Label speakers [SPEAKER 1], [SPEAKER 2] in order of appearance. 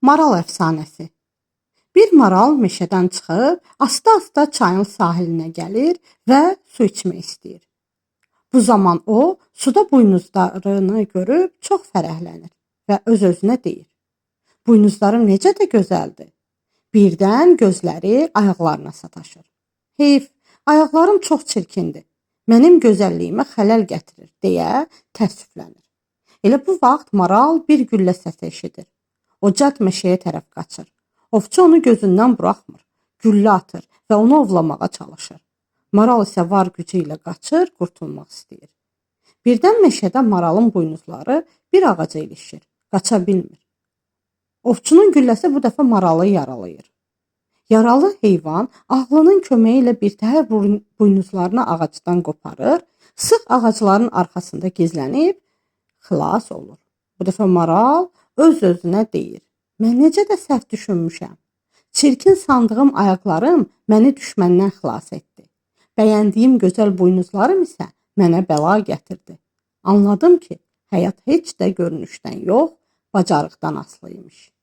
[SPEAKER 1] Maral əfsanəsi. Bir maral meşədən çıxıb, asta-asta çayın sahilinə gəlir və su içmək istəyir. Bu zaman o, suda buynuzlarını görüb çox fərəhlənir və öz-özünə deyir: "Buynuzlarım necə də gözəldir." Birdən gözləri ayaqlarına sataşır. "Heyf, ayaqlarım çox çirkindir. Mənim gözəlliyimə xələl gətirir." deyə təəssüflənir. Elə bu vaxt maral bir güllə səsi eşidir. O cəld meşəyə tərəf qaçır. Ovçu onu gözündən buraxmır. Güllə atır və onu ovlamağa çalışır. Maral isə var gücü ilə qaçır, qurtulmaq istəyir. Birdən meşədə maralın buynuzları bir ağaca ilişir. Qaça bilmir. Ovçunun gülləsi bu dəfə maralı yaralayır. Yaralı heyvan ağlının köməyi ilə birtəhər buynuzlarını ağacdan qoparır, sıx ağacların arxasında gizlənib xilas olur. Bu dəfə maral öz-özünə deyir: "Mən necə də səhv düşünmüşəm. Çirkin sandığım ayaqlarım məni düşməndən xilas etdi. Bəyəndiyim gözəl buynuzlarım isə mənə bəla gətirdi. Anladım ki, həyat heç də görünüşdən yox, bacarıqdan asılı imiş."